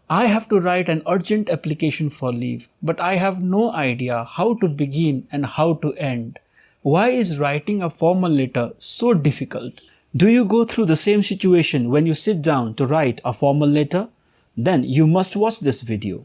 I have to write an urgent application for leave, but I have no idea how to begin and how to end. Why is writing a formal letter so difficult? Do you go through the same situation when you sit down to write a formal letter? Then you must watch this video.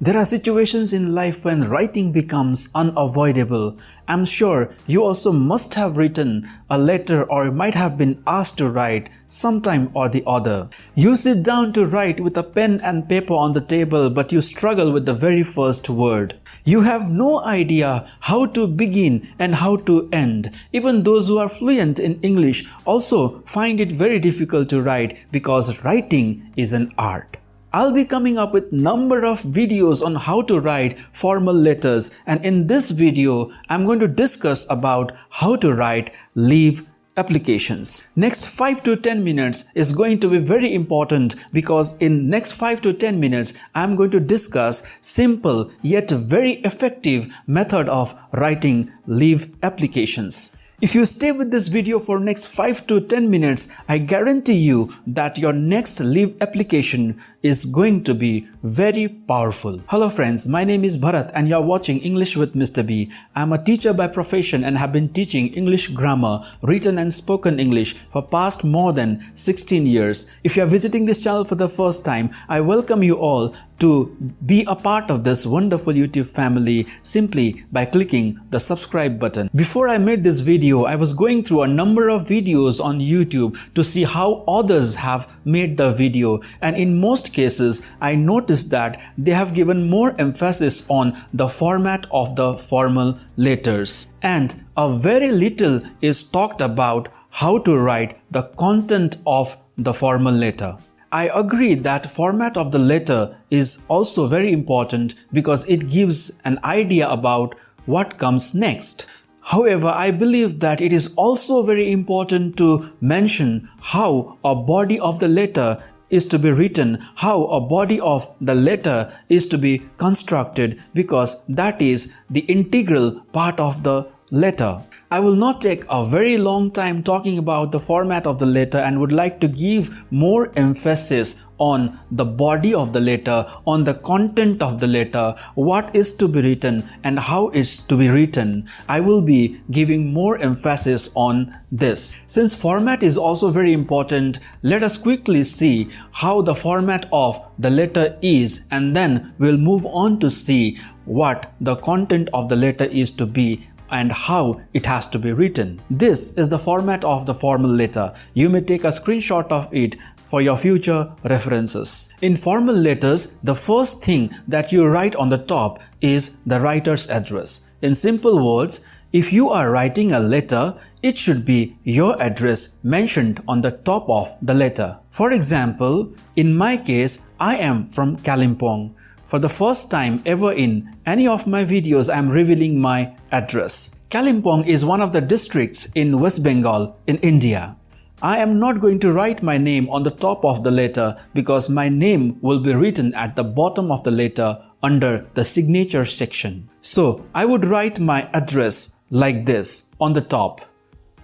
There are situations in life when writing becomes unavoidable. I'm sure you also must have written a letter or might have been asked to write sometime or the other. You sit down to write with a pen and paper on the table, but you struggle with the very first word. You have no idea how to begin and how to end. Even those who are fluent in English also find it very difficult to write because writing is an art. I'll be coming up with number of videos on how to write formal letters, and in this video I'm going to discuss about how to write leave applications. Next 5 to 10 minutes is going to be very important because in next 5 to 10 minutes I'm going to discuss simple yet very effective method of writing leave applications. If you stay with this video for next 5 to 10 minutes, I guarantee you that your next leave application is going to be very powerful. Hello friends, my name is Bharat and you are watching English with Mr. B. I am a teacher by profession and have been teaching English grammar, written and spoken English for past more than 16 years. If you are visiting this channel for the first time, I welcome you all to be a part of this wonderful YouTube family simply by clicking the subscribe button. Before I made this video, I was going through a number of videos on YouTube to see how others have made the video, and in most cases I noticed that they have given more emphasis on the format of the formal letters, and a very little is talked about how to write the content of the formal letter. I agree that format of the letter is also very important because it gives an idea about what comes next. However, I believe that it is also very important to mention how a body of the letter is to be written, how a body of the letter is to be constructed, because that is the integral part of the letter. I will not take a very long time talking about the format of the letter and would like to give more emphasis on the body of the letter, on the content of the letter, what is to be written and how it's to be written. I will be giving more emphasis on this. Since format is also very important, let us quickly see how the format of the letter is, and then we'll move on to see what the content of the letter is to be and how it has to be written. This is the format of the formal letter. You may take a screenshot of it for your future references. In formal letters, the first thing that you write on the top is the writer's address. In simple words, if you are writing a letter, it should be your address mentioned on the top of the letter. For example, in my case, I am from Kalimpong. For the first time ever in any of my videos, I am revealing my address. Kalimpong is one of the districts in West Bengal in India. I am not going to write my name on the top of the letter because my name will be written at the bottom of the letter under the signature section. So I would write my address like this on the top.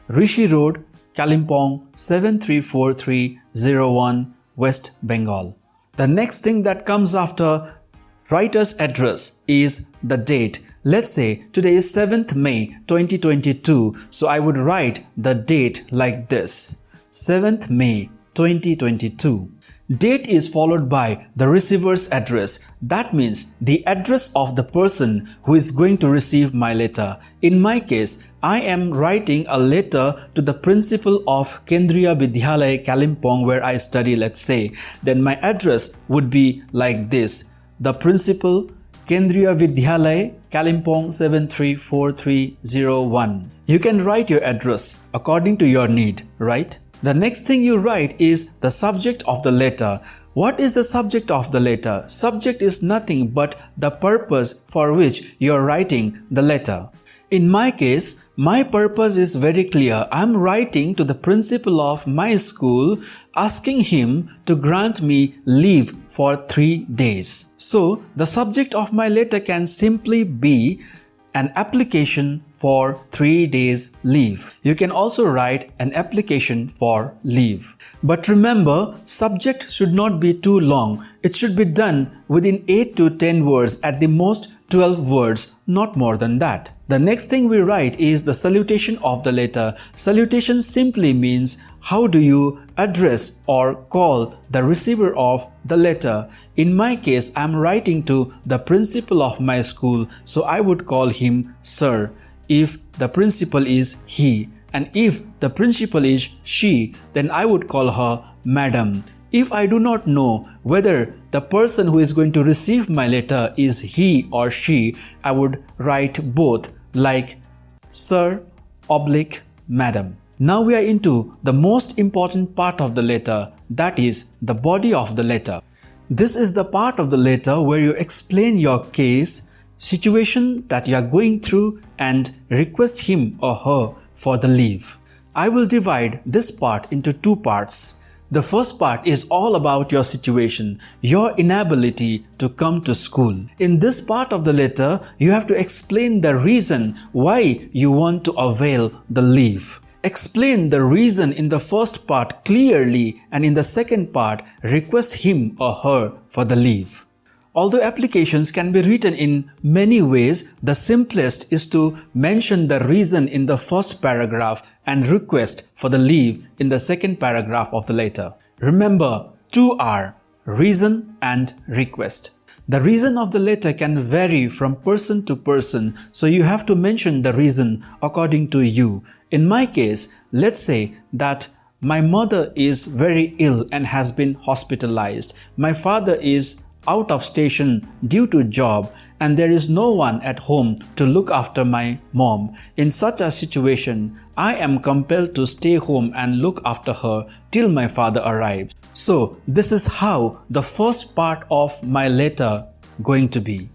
Rishi Road, Kalimpong 734301, West Bengal. The next thing that comes after writer's address is the date. Let's say today is 7th May 2022, so I would write the date like this, 7th May 2022. Date is followed by the receiver's address. That means the address of the person who is going to receive my letter. In my case, I am writing a letter to the principal of Kendriya Vidyalaya Kalimpong where I study, let's say. Then my address would be like this. The principal, Kendriya Vidyalaya, Kalimpong 734301. You can write your address according to your need, right? The next thing you write is the subject of the letter. What is the subject of the letter? Subject is nothing but the purpose for which you are writing the letter. In my case, my purpose is very clear. I am writing to the principal of my school asking him to grant me leave for 3 days. So, the subject of my letter can simply be An application for 3 days leave. You can also write an application for leave. But remember, subject should not be too long. It should be done within 8 to 10 words, at the most 12 words, not more than that. The next thing we write is the salutation of the letter. Salutation simply means how do you address or call the receiver of the letter. In my case, I am writing to the principal of my school, so I would call him sir if the principal is he, and if the principal is she, then I would call her madam. If I do not know whether the person who is going to receive my letter is he or she, I would write both, like sir oblique madam. Now we are into the most important part of the letter, that is the body of the letter. This is the part of the letter where you explain your case, situation that you are going through, and request him or her for the leave. I will divide this part into two parts. The first part is all about your situation, your inability to come to school. In this part of the letter, you have to explain the reason why you want to avail the leave. Explain the reason in the first part clearly, and in the second part, request him or her for the leave. Although applications can be written in many ways, the simplest is to mention the reason in the first paragraph and request for the leave in the second paragraph of the letter. Remember, two are reason and request. The reason of the letter can vary from person to person, so you have to mention the reason according to you. In my case, let's say that my mother is very ill and has been hospitalized. My father is out of station due to job, and there is no one at home to look after my mom. In such a situation, I am compelled to stay home and look after her till my father arrives. So this is how the first part of my letter going to be.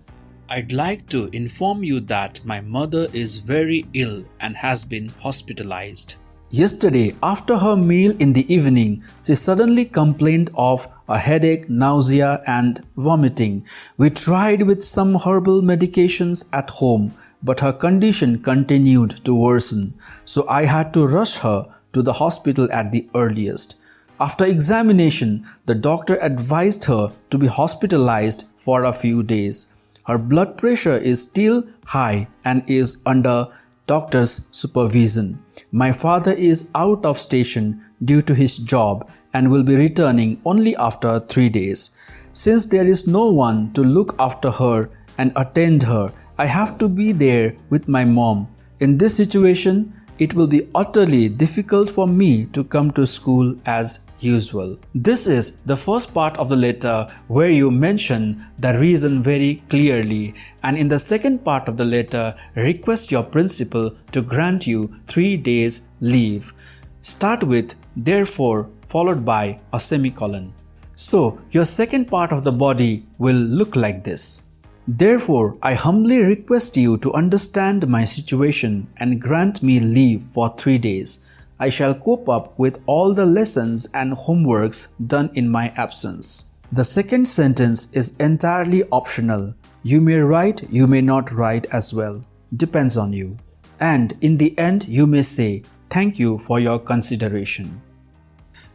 I'd like to inform you that my mother is very ill and has been hospitalized. Yesterday, after her meal in the evening, she suddenly complained of a headache, nausea and vomiting. We tried with some herbal medications at home, but her condition continued to worsen, so I had to rush her to the hospital at the earliest. After examination, the doctor advised her to be hospitalized for a few days. Her blood pressure is still high and is under doctor's supervision. My father is out of station due to his job and will be returning only after 3 days. Since there is no one to look after her and attend her, I have to be there with my mom. In this situation, it will be utterly difficult for me to come to school as usual. This is the first part of the letter where you mention the reason very clearly, and in the second part of the letter, request your principal to grant you 3 days leave. Start with therefore followed by a semicolon. So your second part of the body will look like this. Therefore, I humbly request you to understand my situation and grant me leave for 3 days. I shall cope up with all the lessons and homeworks done in my absence. The second sentence is entirely optional. You may write, you may not write as well. Depends on you. And in the end, you may say, "Thank you for your consideration."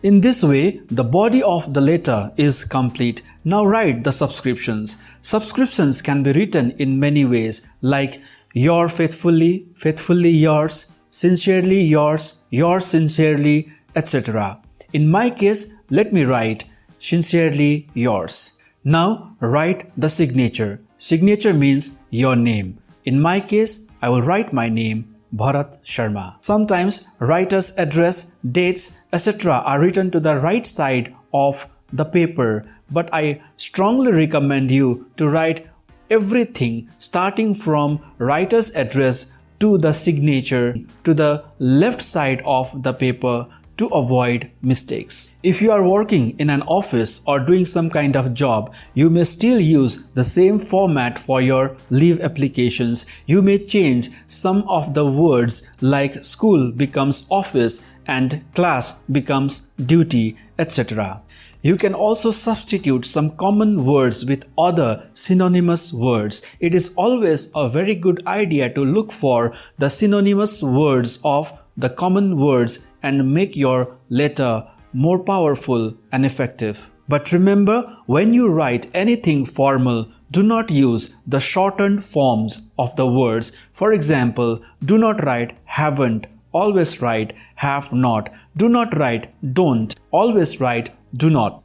In this way, the body of the letter is complete. Now write the subscriptions. Subscriptions can be written in many ways, like your faithfully, faithfully yours, sincerely yours sincerely, etc. In my case, let me write sincerely yours. Now write the signature. Signature means your name. In my case, I will write my name, Bharat Sharma. Sometimes writer's address, dates, etc. are written to the right side of the paper, but I strongly recommend you to write everything starting from writer's address to the signature to the left side of the paper to avoid mistakes. If you are working in an office or doing some kind of job, you may still use the same format for your leave applications. You may change some of the words, like school becomes office and class becomes duty, etc. You can also substitute some common words with other synonymous words. It is always a very good idea to look for the synonymous words of the common words and make your letter more powerful and effective. But remember, when you write anything formal, do not use the shortened forms of the words. For example, do not write haven't, always write have not. Do not write don't, always write do not.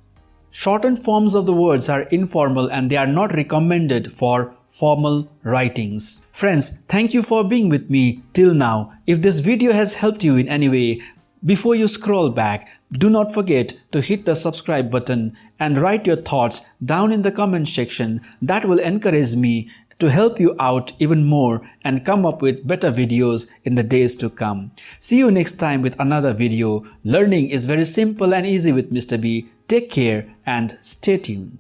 Shortened forms of the words are informal and they are not recommended for formal writings. Friends, thank you for being with me till now. If this video has helped you in any way, before you scroll back, do not forget to hit the subscribe button and write your thoughts down in the comment section. That will encourage me to help you out even more and come up with better videos in the days to come. See you next time with another video. Learning is very simple and easy with Mr. B. Take care and stay tuned.